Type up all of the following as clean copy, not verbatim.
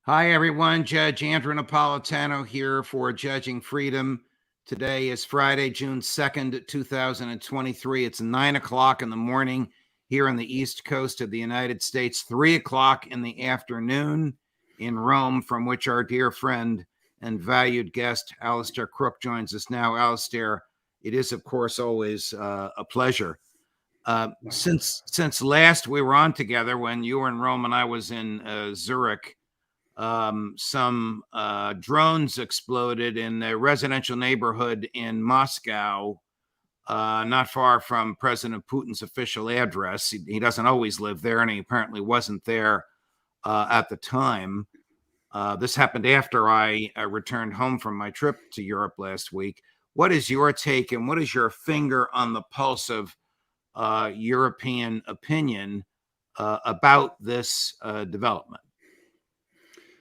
Hi, everyone. Judge Andrew Napolitano here for Judging Freedom. Today is Friday, June 2nd, 2023. It's 9 o'clock in the morning here on the East Coast of the United States, 3 o'clock in the afternoon in Rome, from which our dear friend and valued guest, Alastair Crooke, joins us now. Alastair, it is, of course, always a pleasure. Since last we were on together when you were in Rome and I was in Zurich, some drones exploded in a residential neighborhood in Moscow, not far from President Putin's official address. He doesn't always live there, and he apparently wasn't there at the time. This happened after I returned home from my trip to Europe last week. What is your take, and what is your finger on the pulse of European opinion about this development?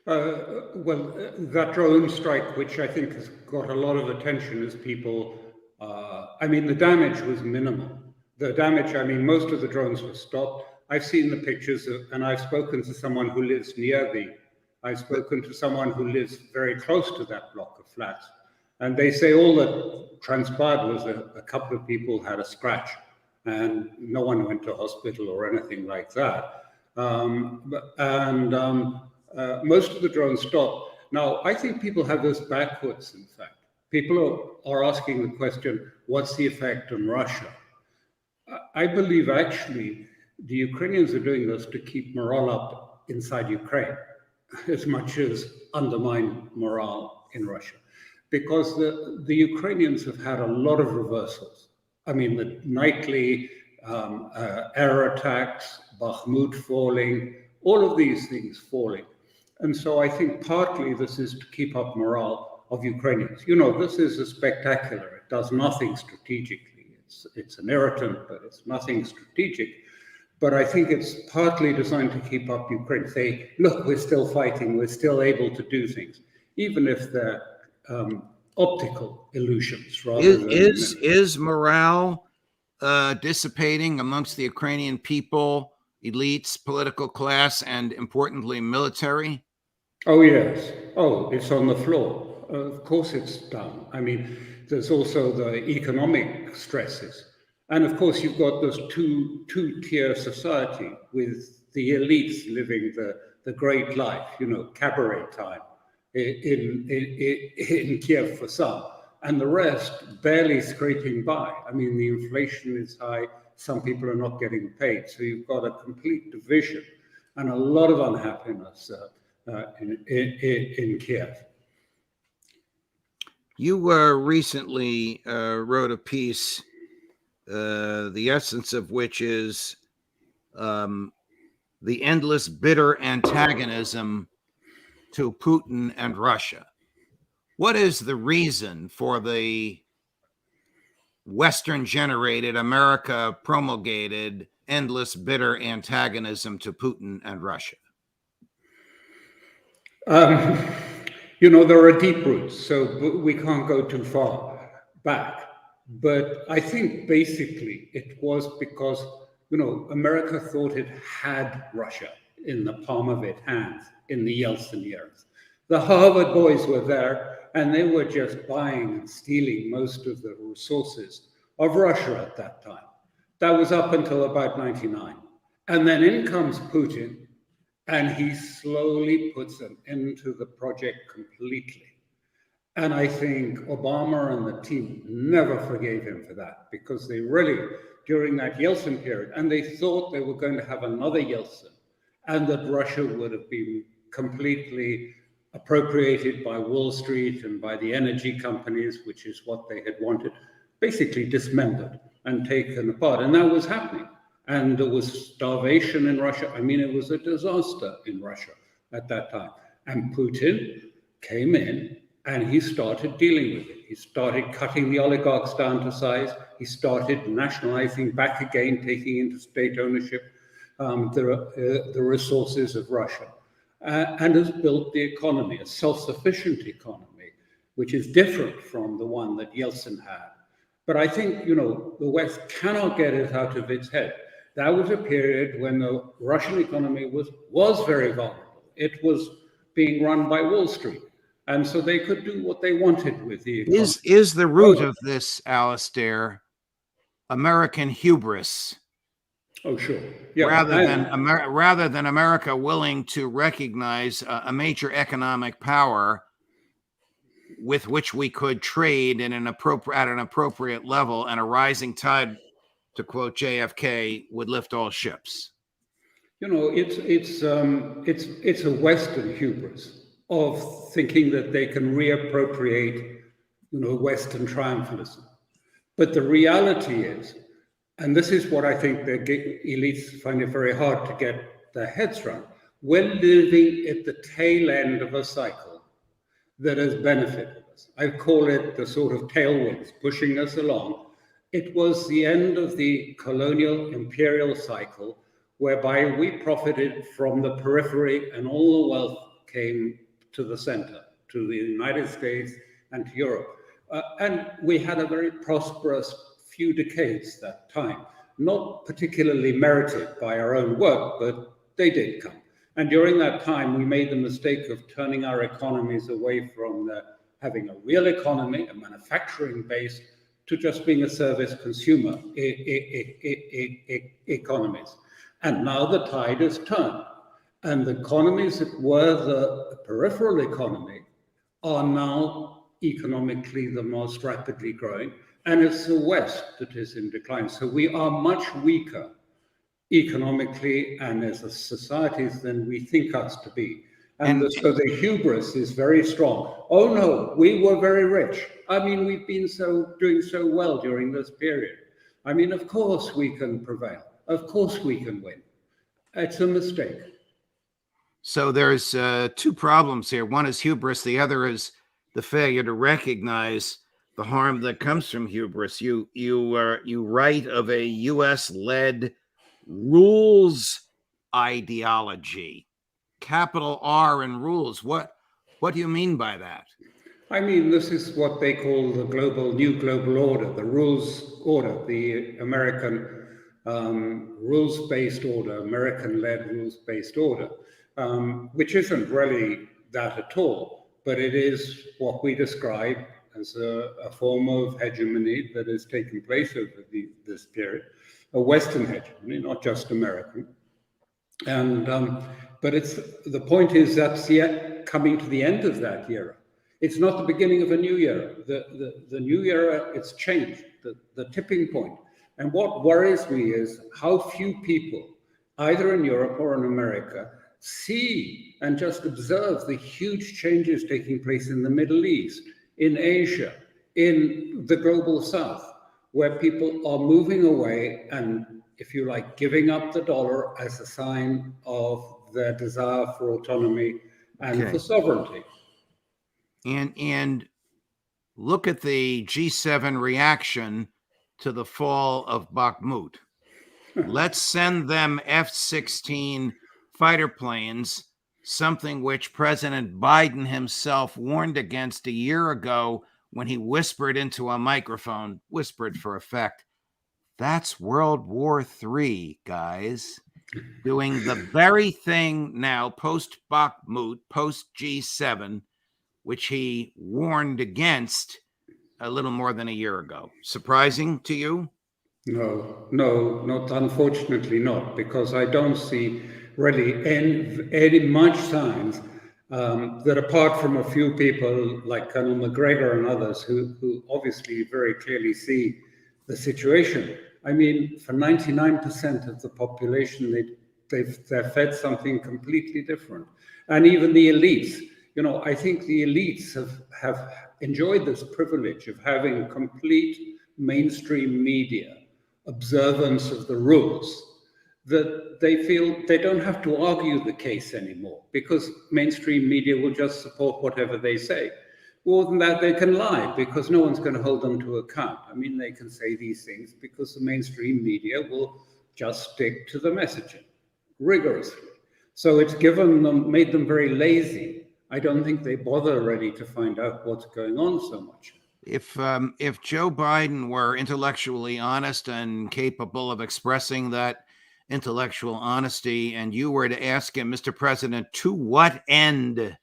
That drone strike, which I think has got a lot of attention as people, the damage was minimal. Most of the drones were stopped. I've seen the pictures and I've spoken to someone who lives I've spoken to someone who lives very close to that block of flats. And they say all that transpired was a couple of people had a scratch and no one went to hospital or anything like that. Most of the drones stopped. Now, I think people have this backwards, in fact. People are asking the question, what's the effect on Russia? I believe, actually, the Ukrainians are doing this to keep morale up inside Ukraine, as much as undermine morale in Russia. Because the Ukrainians have had a lot of reversals. The nightly air attacks, Bakhmut falling, all of these things falling. And so I think partly this is to keep up morale of Ukrainians. This is a spectacular. It does nothing strategically. It's an irritant, but it's nothing strategic. But I think it's partly designed to keep up Ukraine. Say, look, we're still fighting. We're still able to do things, even if they're optical illusions. Is morale dissipating amongst the Ukrainian people, elites, political class, and importantly, military? Oh, yes. Oh, it's on the floor. Of course it's down. There's also the economic stresses. And of course, you've got this two-tier society with the elites living the great life, cabaret time in Kiev for some, and the rest barely scraping by. The inflation is high. Some people are not getting paid. So you've got a complete division and a lot of unhappiness in Kiev. You recently wrote a piece, the essence of which is the endless bitter antagonism to Putin and Russia. What is the reason for the Western-generated, America-promulgated, endless bitter antagonism to Putin and Russia? There are deep roots, so we can't go too far back. But I think basically it was because, America thought it had Russia in the palm of its hands in the Yeltsin years. The Harvard boys were there, and they were just buying and stealing most of the resources of Russia at that time. That was up until about 99. And then in comes Putin, and he slowly puts an end to the project completely. And I think Obama and the team never forgave him for that, because they really, during that Yeltsin period, and they thought they were going to have another Yeltsin, and that Russia would have been completely appropriated by Wall Street and by the energy companies, which is what they had wanted, basically dismembered and taken apart. And that was happening. And there was starvation in Russia. It was a disaster in Russia at that time. And Putin came in and he started dealing with it. He started cutting the oligarchs down to size. He started nationalizing back again, taking into state ownership the resources of Russia, and has built the economy, a self-sufficient economy, which is different from the one that Yeltsin had. But I think, the West cannot get it out of its head. That was a period when the Russian economy was very vulnerable. It was being run by Wall Street. And so they could do what they wanted with the economy. Is the root of this, Alastair, American hubris? Oh, sure. Yeah. Rather than America willing to recognize a major economic power with which we could trade at an appropriate level, and a rising tide, to quote JFK, would lift all ships. You know, it's a Western hubris of thinking that they can reappropriate, you know, Western triumphalism. But the reality is, and this is what I think the elites find it very hard to get their heads around, we're living at the tail end of a cycle that has benefited us. I call it the sort of tailwinds pushing us along. It was the end of the colonial imperial cycle, whereby we profited from the periphery and all the wealth came to the center, to the United States and to Europe. And we had a very prosperous few decades that time, not particularly merited by our own work, but they did come. And during that time, we made the mistake of turning our economies away from having a real economy, a manufacturing base, to just being a service consumer economies. And now the tide has turned. And the economies that were the peripheral economy are now economically the most rapidly growing. And it's the West that is in decline. So we are much weaker economically and as a societies than we think us to be. So the hubris is very strong. Oh no, we were very rich. I mean, we've been doing so well during this period. I mean, of course we can prevail. Of course we can win. It's a mistake. So there's two problems here. One is hubris. The other is the failure to recognize the harm that comes from hubris. You write of a U.S.-led rules ideology, capital R in rules. What do you mean by that? I mean, this is what they call the new global order, the rules order, the American rules-based order, American-led rules-based order, which isn't really that at all, but it is what we describe as a form of hegemony that has taken place over this period, a Western hegemony, not just American. And but the point is that's coming to the end of that era. It's not the beginning of a new era. The new era, it's changed, the tipping point. And what worries me is how few people, either in Europe or in America, see and just observe the huge changes taking place in the Middle East, in Asia, in the global South, where people are moving away and, if you like, giving up the dollar as a sign of their desire for autonomy and for sovereignty. And look at the G7 reaction to the fall of Bakhmut. Let's send them F-16 fighter planes, something which President Biden himself warned against a year ago when he whispered into a microphone, whispered for effect, that's World War III, guys. Doing the very thing now, post-Bakhmut, post-G7, which he warned against a little more than a year ago. Surprising to you? No, not unfortunately not, because I don't see really any much signs that, apart from a few people like Colonel McGregor and others who obviously very clearly see the situation. I mean, for 99% of the population, they're fed something completely different. And even the elites, you know, I think the elites have enjoyed this privilege of having complete mainstream media observance of the rules, that they feel they don't have to argue the case anymore because mainstream media will just support whatever they say. More than that, they can lie because no one's going to hold them to account. I mean, they can say these things because the mainstream media will just stick to the messaging rigorously. So it's made them very lazy. I don't think they bother really to find out what's going on so much. If Joe Biden were intellectually honest and capable of expressing that intellectual honesty, and you were to ask him, Mr. President, to what end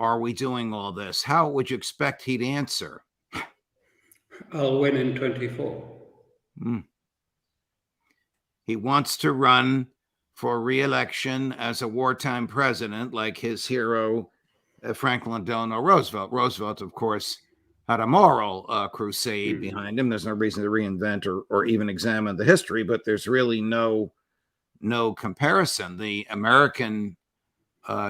are we doing all this? How would you expect he'd answer? I'll win in 24. He wants to run for re-election as a wartime president, like his hero, Franklin Delano Roosevelt. Roosevelt, of course, had a moral crusade behind him. There's no reason to reinvent or even examine the history, but there's really no comparison. The American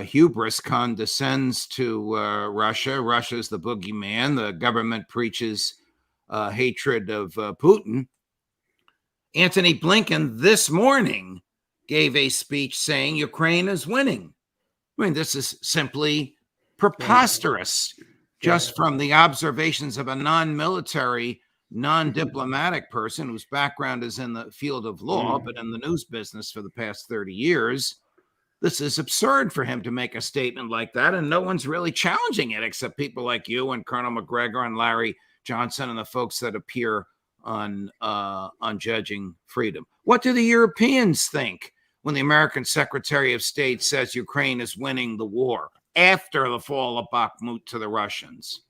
hubris condescends to Russia. Russia's the boogeyman. The government preaches hatred of Putin. Antony Blinken this morning gave a speech saying Ukraine is winning. I mean, this is simply preposterous, just from the observations of a non-military, non-diplomatic person whose background is in the field of law, but in the news business for the past 30 years. This is absurd for him to make a statement like that, and no one's really challenging it except people like you and Colonel McGregor and Larry Johnson and the folks that appear on Judging Freedom. What do the Europeans think when the American Secretary of State says Ukraine is winning the war after the fall of Bakhmut to the Russians?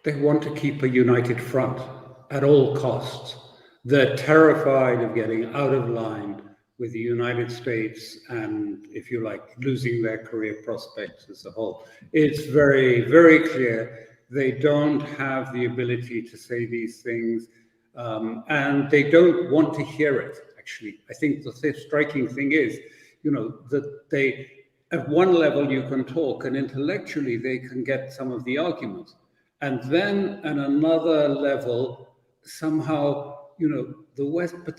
They want to keep a united front at all costs. They're terrified of getting out of line with the United States and, if you like, losing their career prospects as a whole. It's very, very clear they don't have the ability to say these things, and they don't want to hear it, actually. I think the striking thing is, that they, at one level you can talk, and intellectually they can get some of the arguments. And then at another level, somehow, the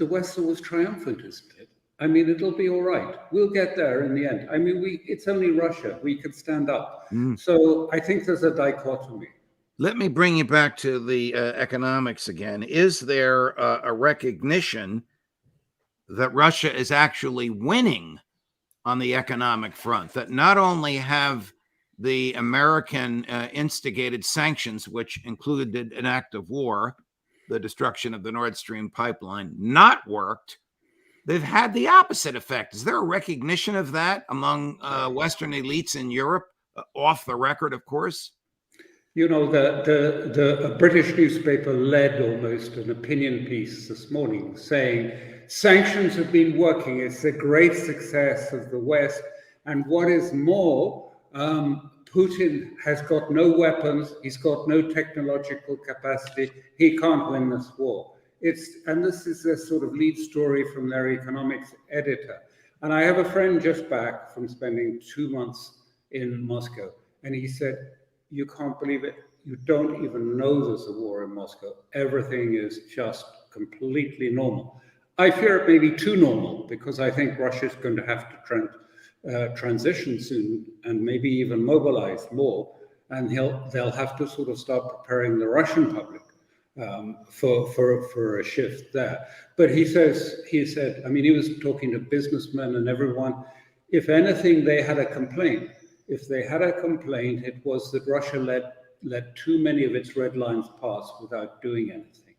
West always triumphant, isn't it? I mean, it'll be all right. We'll get there in the end. I mean, it's only Russia. We can stand up. So I think there's a dichotomy. Let me bring you back to the economics again. Is there a recognition that Russia is actually winning on the economic front? That not only have the American instigated sanctions, which included an act of war, the destruction of the Nord Stream pipeline, not worked, they've had the opposite effect. Is there a recognition of that among Western elites in Europe, off the record, of course? The British newspaper led almost an opinion piece this morning saying sanctions have been working. It's a great success of the West. And what is more, Putin has got no weapons. He's got no technological capacity. He can't win this war. And this is a sort of lead story from their economics editor. And I have a friend just back from spending 2 months in Moscow. And he said, you can't believe it. You don't even know there's a war in Moscow. Everything is just completely normal. I fear it may be too normal, because I think Russia's going to have to transition soon and maybe even mobilize more. And they'll have to sort of start preparing the Russian public for a shift there. But he said, I mean, he was talking to businessmen and everyone. If anything, they had a complaint. If they had a complaint, it was that Russia let too many of its red lines pass without doing anything.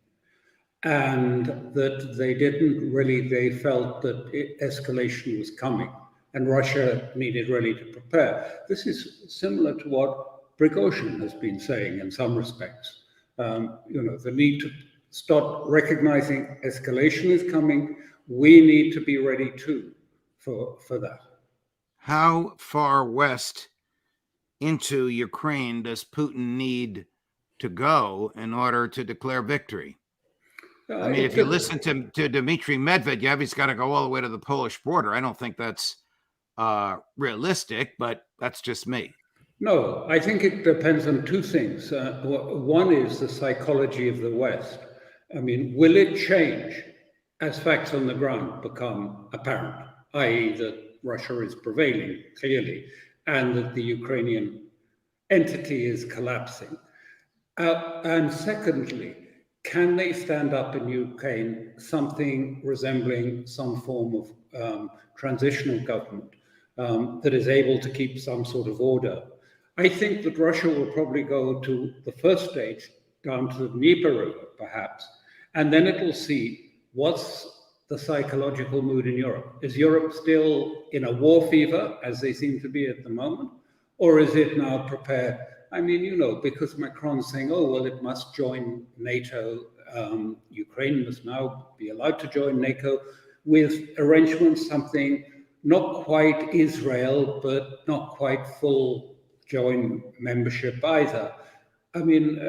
And that they felt that escalation was coming and Russia needed really to prepare. This is similar to what Prigozhin has been saying in some respects. The need to start recognizing escalation is coming. We need to be ready too for that. How far west into Ukraine does Putin need to go in order to declare victory? I mean, if you listen to Dmitry Medvedev, he's got to go all the way to the Polish border. I don't think that's realistic, but that's just me. No, I think it depends on two things. One is the psychology of the West. I mean, will it change as facts on the ground become apparent, i.e. that Russia is prevailing, clearly, and that the Ukrainian entity is collapsing? And secondly, can they stand up in Ukraine something resembling some form of transitional government that is able to keep some sort of order? I think that Russia will probably go to the first stage, down to the Dnieper River, perhaps, and then it will see what's the psychological mood in Europe. Is Europe still in a war fever, as they seem to be at the moment? Or is it now prepared? I mean, you know, because Macron's saying, oh, well, it must join NATO. Ukraine must now be allowed to join NATO with arrangements, something not quite Israel, but not quite full joint membership either. I mean,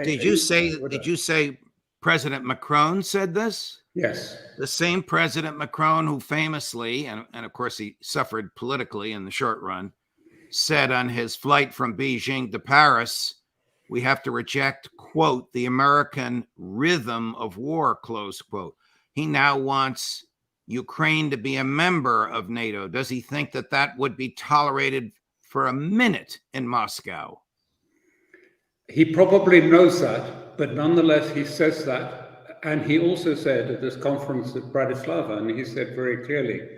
did you say President Macron said this? Yes. The same President Macron who famously, and of course he suffered politically in the short run, said on his flight from Beijing to Paris, we have to reject, quote, the American rhythm of war, close quote. He now wants Ukraine to be a member of NATO. Does he think that that would be tolerated for a minute in Moscow? He probably knows that, but nonetheless, he says that. And he also said at this conference at Bratislava, and he said very clearly,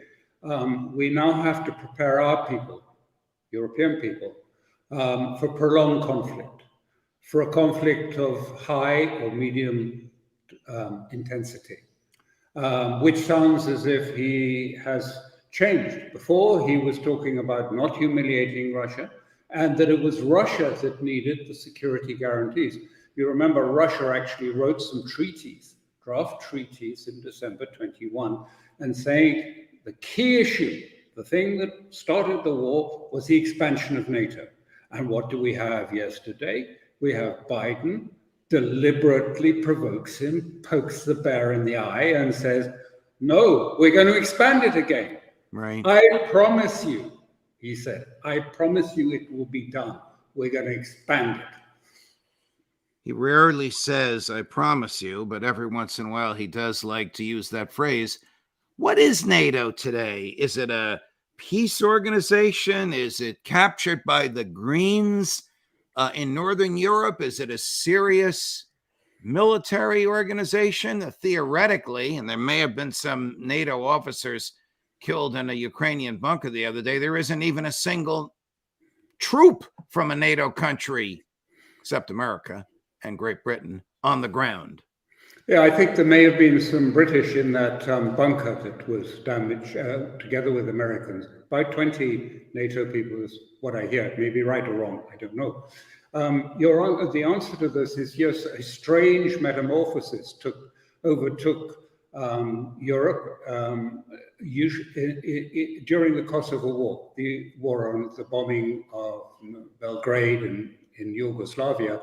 we now have to prepare our people, European people, for prolonged conflict, for a conflict of high or medium intensity, which sounds as if he has changed. Before, he was talking about not humiliating Russia, and that it was Russia that needed the security guarantees. You remember Russia actually wrote some treaties, draft treaties in December 21, and saying the key issue, the thing that started the war, was the expansion of NATO. And what do we have yesterday? We have Biden deliberately provokes him, pokes the bear in the eye and says, no, we're going to expand it again. Right. I promise you, he said, I promise you it will be done. We're going to expand it. He rarely says, I promise you, but every once in a while he does like to use that phrase. What is NATO today? Is it a peace organization? Is it captured by the Greens in Northern Europe? Is it a serious military organization? Theoretically, and there may have been some NATO officers killed in a Ukrainian bunker the other day, there isn't even a single troop from a NATO country, except America and Great Britain, on the ground. Yeah, I think there may have been some British in that bunker that was damaged, together with Americans. About 20 NATO people is what I hear. Maybe right or wrong, I don't know. The answer to this is yes, a strange metamorphosis overtook Europe during the Kosovo War, the war on the bombing of Belgrade and in Yugoslavia,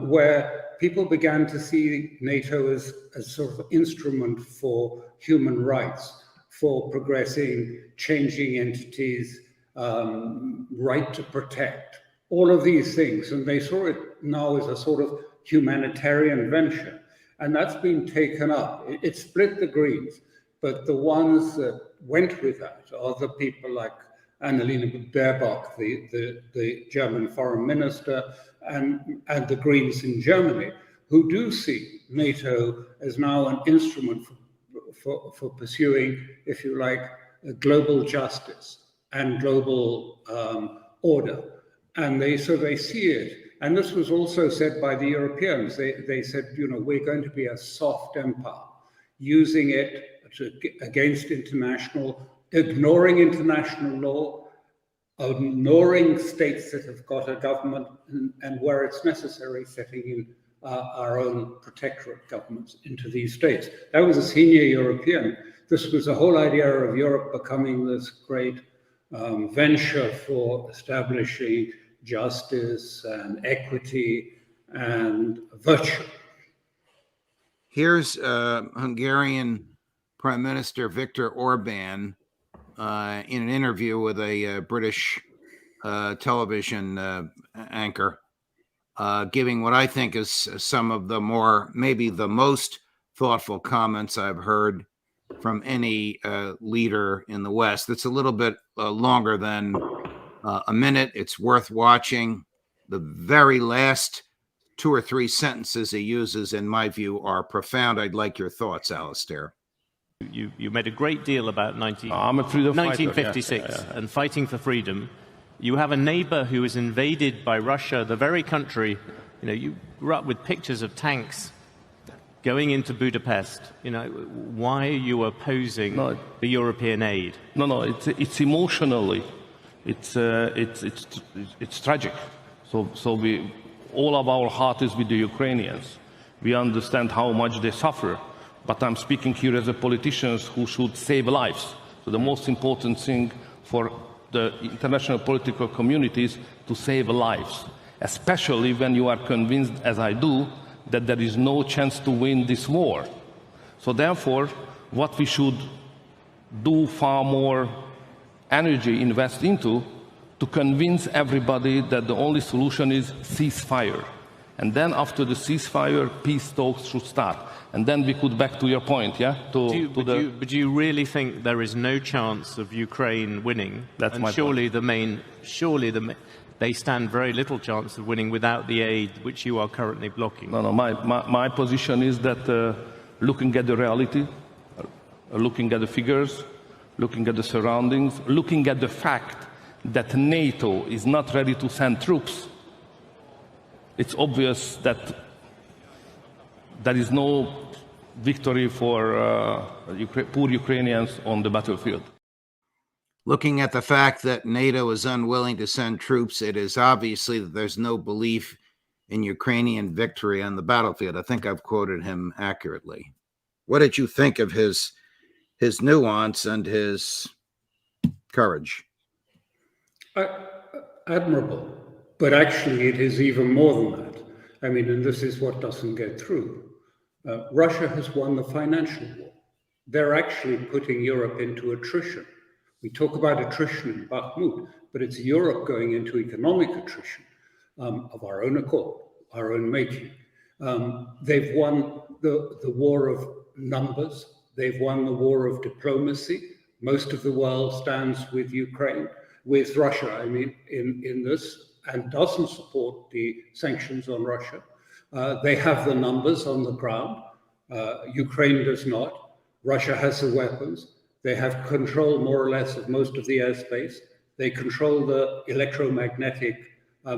where people began to see NATO as a sort of instrument for human rights, for progressing, changing entities, right to protect, all of these things. And they saw it now as a sort of humanitarian venture. And that's been taken up. It split the Greens, but the ones that went with that are the people like Annalena Baerbock, the German foreign minister, and the Greens in Germany, who do see NATO as now an instrument for pursuing, if you like, global justice and global order. And they see it. And this was also said by the Europeans. They said, you know, we're going to be a soft empire, using it against ignoring international law, ignoring states that have got a government, and where it's necessary, setting in our own protectorate governments into these states. That was a senior European. This was the whole idea of Europe becoming this great venture for establishing justice and equity and virtue. Here's Hungarian Prime Minister Viktor Orban in an interview with a British television anchor, giving what I think is some of the maybe the most thoughtful comments I've heard from any leader in the West. It's a little bit longer than a minute. It's worth watching. The very last 2 or 3 sentences he uses, in my view, are profound. I'd like your thoughts, Alastair. You made a great deal about 1956 and fighting for freedom. You have a neighbor who is invaded by Russia, the very country, you know, you grew up with pictures of tanks going into Budapest. You know, why are you opposing the European aid? No, it's emotionally. it's tragic. So all of our heart is with the Ukrainians. We understand how much they suffer, but I'm speaking here as a politician who should save lives. So the most important thing for the international political community is to save lives, especially when you are convinced, as I do, that there is no chance to win this war. So therefore, what we should do far more energy invest into to convince everybody that the only solution is ceasefire. And then after the ceasefire, peace talks should start. And then we could, back to your point, yeah? Do you really think there is no chance of Ukraine winning? That's and my surely point. They stand very little chance of winning without the aid which you are currently blocking. No, my position is that looking at the reality, looking at the figures, looking at the surroundings, looking at the fact that NATO is not ready to send troops, it's obvious that there is no victory for poor Ukrainians on the battlefield. Looking at the fact that NATO is unwilling to send troops, it is obviously that there's no belief in Ukrainian victory on the battlefield. I think I've quoted him accurately. What did you think of his nuance and his courage? Admirable. But actually, it is even more than that. I mean, and this is what doesn't get through. Russia has won the financial war. They're actually putting Europe into attrition. We talk about attrition in Bakhmut, but it's Europe going into economic attrition of our own accord, our own making. They've won the war of numbers. They've won the war of diplomacy. Most of the world stands with Ukraine, with Russia, I mean, in this, and doesn't support the sanctions on Russia. They have the numbers on the ground. Ukraine does not. Russia has the weapons. They have control, more or less, of most of the airspace. They control the electromagnetic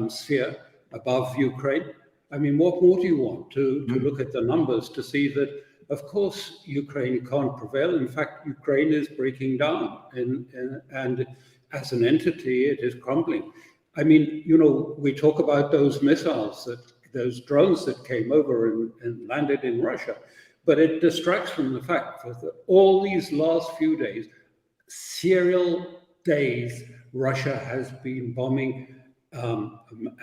sphere above Ukraine. I mean, what more do you want? To look at the numbers to see that, of course, Ukraine can't prevail. In fact, Ukraine is breaking down, and as an entity, it is crumbling. I mean, you know, we talk about those missiles, those drones that came over and landed in Russia, but it distracts from the fact that all these last few days, serial days, Russia has been bombing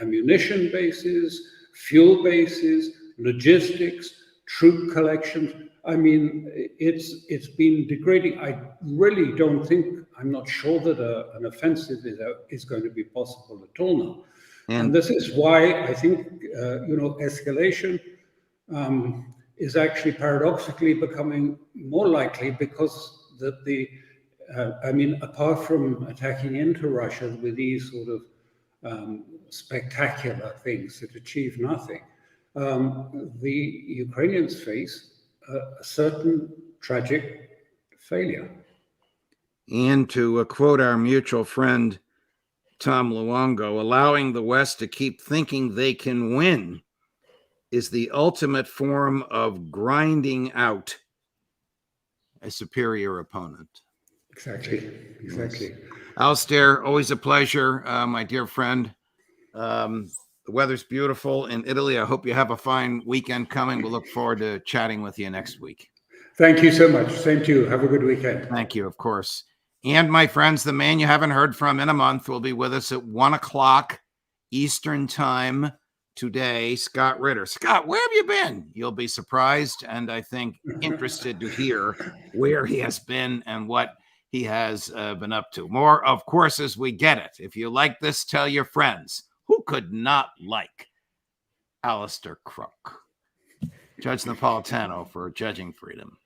ammunition bases, fuel bases, logistics, troop collections. I mean, it's been degrading. I really don't think, I'm not sure that an offensive is going to be possible at all now. And this is why I think, you know, escalation is actually paradoxically becoming more likely, because I mean, apart from attacking into Russia with these sort of spectacular things that achieve nothing, the Ukrainians face a certain tragic failure. And to quote our mutual friend, Tom Luongo, allowing the West to keep thinking they can win is the ultimate form of grinding out a superior opponent. Exactly. Yes. Alastair, always a pleasure, my dear friend. The weather's beautiful in Italy. I hope you have a fine weekend coming. We'll look forward to chatting with you next week. Thank you so much. Same to you. Have a good weekend. Thank you, of course. And my friends, the man you haven't heard from in a month will be with us at 1 o'clock Eastern time today, Scott Ritter. Scott, where have you been? You'll be surprised and I think interested to hear where he has been and what he has been up to. More, of course, as we get it. If you like this, tell your friends. Who could not like Alastair Crooke? Judge Napolitano for Judging Freedom.